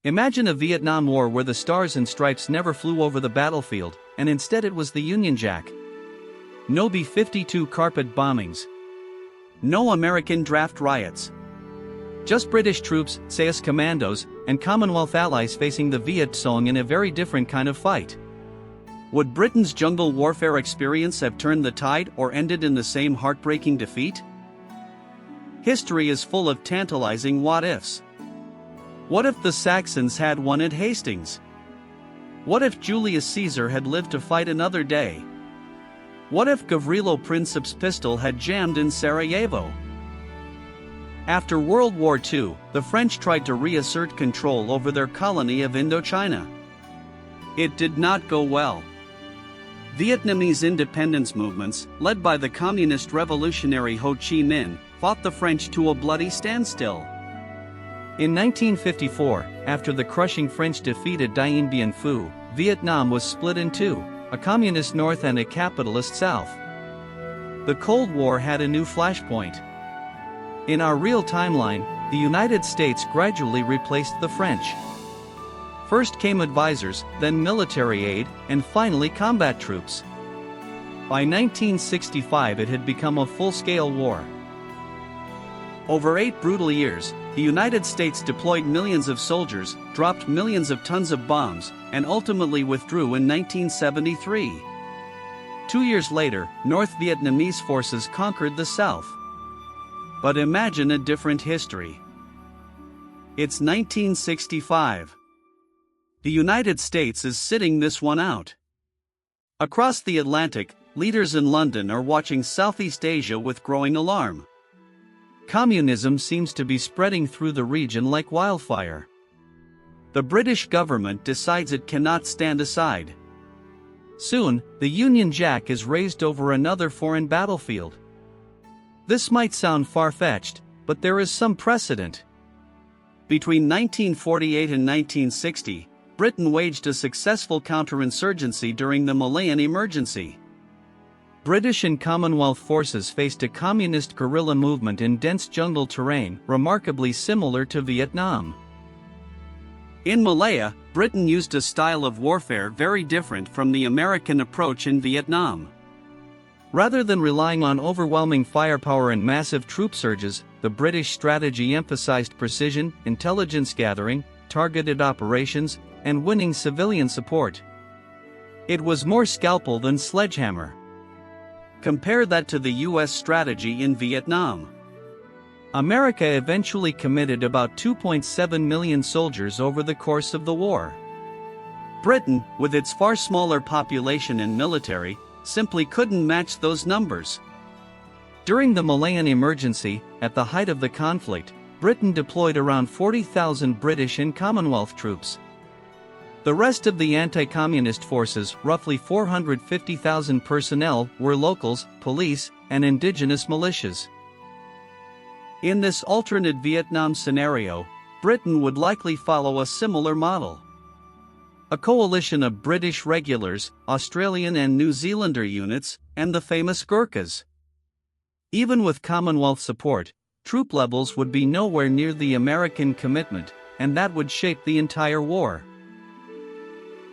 Imagine a Vietnam War where the stars and stripes never flew over the battlefield, and instead it was the Union Jack. No B-52 carpet bombings. No American draft riots. Just British troops, SAS commandos, and Commonwealth allies facing the Viet Cong in a very different kind of fight. Would Britain's jungle warfare experience have turned the tide or ended in the same heartbreaking defeat? History is full of tantalizing what-ifs. What if the Saxons had won at Hastings? What if Julius Caesar had lived to fight another day? What if Gavrilo Princip's pistol had jammed in Sarajevo? After World War II, the French tried to reassert control over their colony of Indochina. It did not go well. Vietnamese independence movements, led by the communist revolutionary Ho Chi Minh, fought the French to a bloody standstill. In 1954, after the crushing French defeat at Dien Bien Phu, Vietnam was split in two, a communist north and a capitalist south. The Cold War had a new flashpoint. In our real timeline, the United States gradually replaced the French. First came advisors, then military aid, and finally combat troops. By 1965 it had become a full-scale war. Over 8 brutal years, the United States deployed millions of soldiers, dropped millions of tons of bombs, and ultimately withdrew in 1973. 2 years later, North Vietnamese forces conquered the South. But imagine a different history. It's 1965. The United States is sitting this one out. Across the Atlantic, leaders in London are watching Southeast Asia with growing alarm. Communism seems to be spreading through the region like wildfire. The British government decides it cannot stand aside. Soon, the Union Jack is raised over another foreign battlefield. This might sound far-fetched, but there is some precedent. Between 1948 and 1960, Britain waged a successful counterinsurgency during the Malayan Emergency. British and Commonwealth forces faced a communist guerrilla movement in dense jungle terrain, remarkably similar to Vietnam. In Malaya, Britain used a style of warfare very different from the American approach in Vietnam. Rather than relying on overwhelming firepower and massive troop surges, the British strategy emphasized precision, intelligence gathering, targeted operations, and winning civilian support. It was more scalpel than sledgehammer. Compare that to the US strategy in Vietnam. America eventually committed about 2.7 million soldiers over the course of the war. Britain, with its far smaller population and military, simply couldn't match those numbers. During the Malayan Emergency, at the height of the conflict, Britain deployed around 40,000 British and Commonwealth troops. The rest of the anti-communist forces, roughly 450,000 personnel, were locals, police, and indigenous militias. In this alternate Vietnam scenario, Britain would likely follow a similar model. A coalition of British regulars, Australian and New Zealander units, and the famous Gurkhas. Even with Commonwealth support, troop levels would be nowhere near the American commitment, and that would shape the entire war.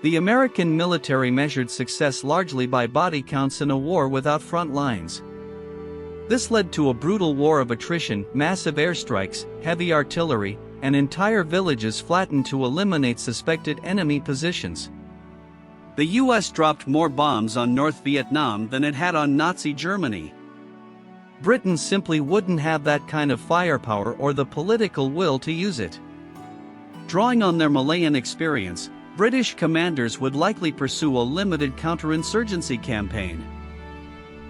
The American military measured success largely by body counts in a war without front lines. This led to a brutal war of attrition, massive airstrikes, heavy artillery, and entire villages flattened to eliminate suspected enemy positions. The US dropped more bombs on North Vietnam than it had on Nazi Germany. Britain simply wouldn't have that kind of firepower or the political will to use it. Drawing on their Malayan experience, British commanders would likely pursue a limited counterinsurgency campaign.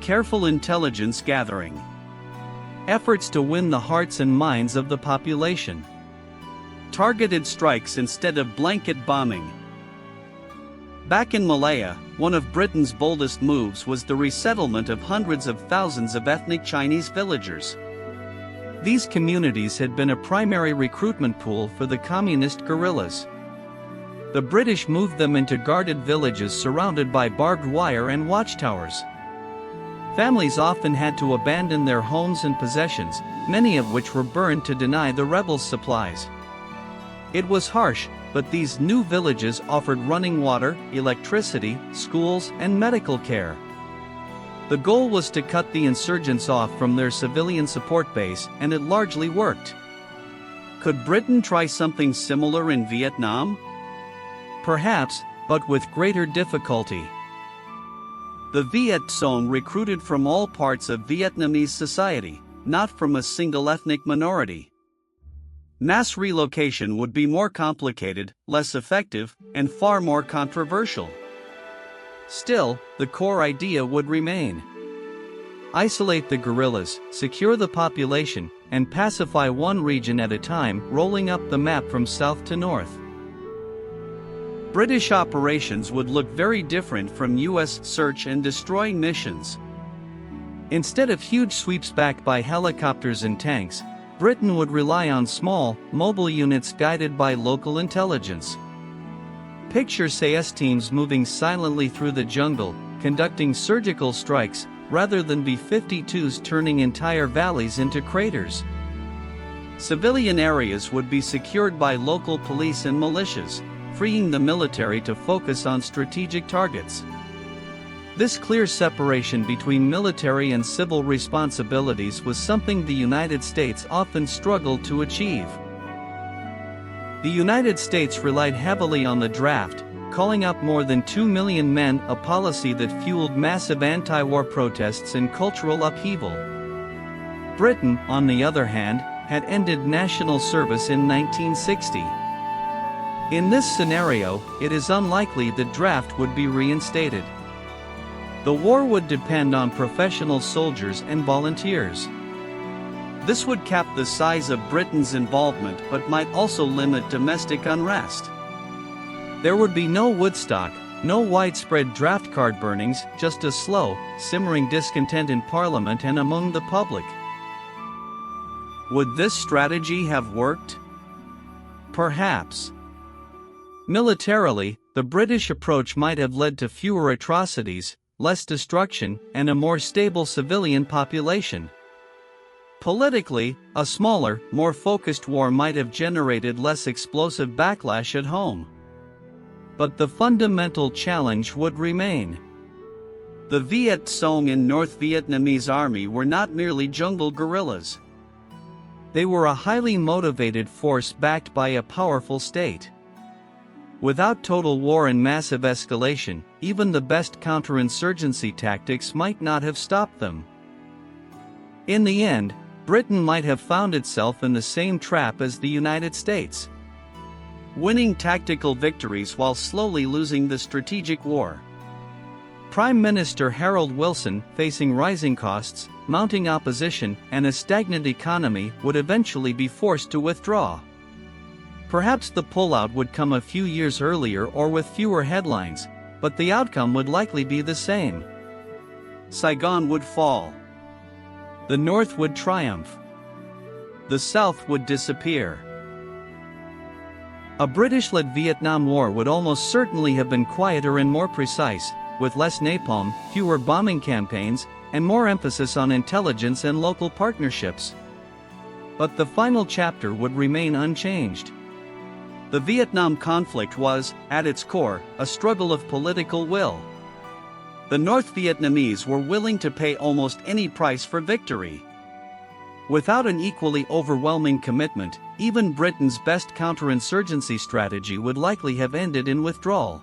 Careful intelligence gathering. Efforts to win the hearts and minds of the population. Targeted strikes instead of blanket bombing. Back in Malaya, one of Britain's boldest moves was the resettlement of hundreds of thousands of ethnic Chinese villagers. These communities had been a primary recruitment pool for the communist guerrillas. The British moved them into guarded villages surrounded by barbed wire and watchtowers. Families often had to abandon their homes and possessions, many of which were burned to deny the rebels supplies. It was harsh, but these new villages offered running water, electricity, schools, and medical care. The goal was to cut the insurgents off from their civilian support base, and it largely worked. Could Britain try something similar in Vietnam? Perhaps, but with greater difficulty. The Viet Cong recruited from all parts of Vietnamese society, not from a single ethnic minority. Mass relocation would be more complicated, less effective, and far more controversial. Still, the core idea would remain. Isolate the guerrillas, secure the population, and pacify one region at a time, rolling up the map from south to north. British operations would look very different from US search and destroy missions. Instead of huge sweeps backed by helicopters and tanks, Britain would rely on small, mobile units guided by local intelligence. Picture SAS teams moving silently through the jungle, conducting surgical strikes, rather than B-52s turning entire valleys into craters. Civilian areas would be secured by local police and militias, freeing the military to focus on strategic targets. This clear separation between military and civil responsibilities was something the United States often struggled to achieve. The United States relied heavily on the draft, calling up more than 2 million men, a policy that fueled massive anti-war protests and cultural upheaval. Britain, on the other hand, had ended national service in 1960. In this scenario, it is unlikely the draft would be reinstated. The war would depend on professional soldiers and volunteers. This would cap the size of Britain's involvement but might also limit domestic unrest. There would be no Woodstock, no widespread draft card burnings, just a slow, simmering discontent in Parliament and among the public. Would this strategy have worked? Perhaps. Militarily, the British approach might have led to fewer atrocities, less destruction, and a more stable civilian population. Politically, a smaller, more focused war might have generated less explosive backlash at home. But the fundamental challenge would remain. The Viet Cong in North Vietnamese army were not merely jungle guerrillas. They were a highly motivated force backed by a powerful state. Without total war and massive escalation, even the best counterinsurgency tactics might not have stopped them. In the end, Britain might have found itself in the same trap as the United States, winning tactical victories while slowly losing the strategic war. Prime Minister Harold Wilson, facing rising costs, mounting opposition, and a stagnant economy, would eventually be forced to withdraw. Perhaps the pullout would come a few years earlier or with fewer headlines, but the outcome would likely be the same. Saigon would fall. The North would triumph. The South would disappear. A British-led Vietnam War would almost certainly have been quieter and more precise, with less napalm, fewer bombing campaigns, and more emphasis on intelligence and local partnerships. But the final chapter would remain unchanged. The Vietnam conflict was, at its core, a struggle of political will. The North Vietnamese were willing to pay almost any price for victory. Without an equally overwhelming commitment, even Britain's best counterinsurgency strategy would likely have ended in withdrawal.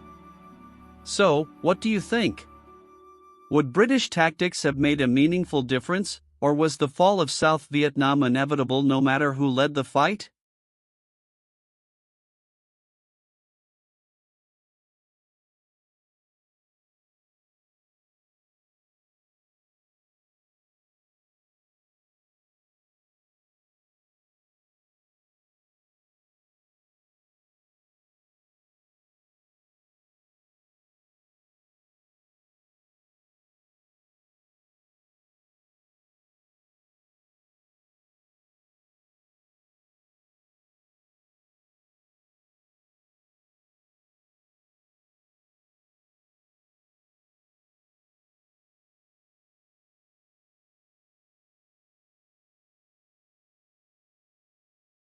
So, what do you think? Would British tactics have made a meaningful difference, or was the fall of South Vietnam inevitable no matter who led the fight?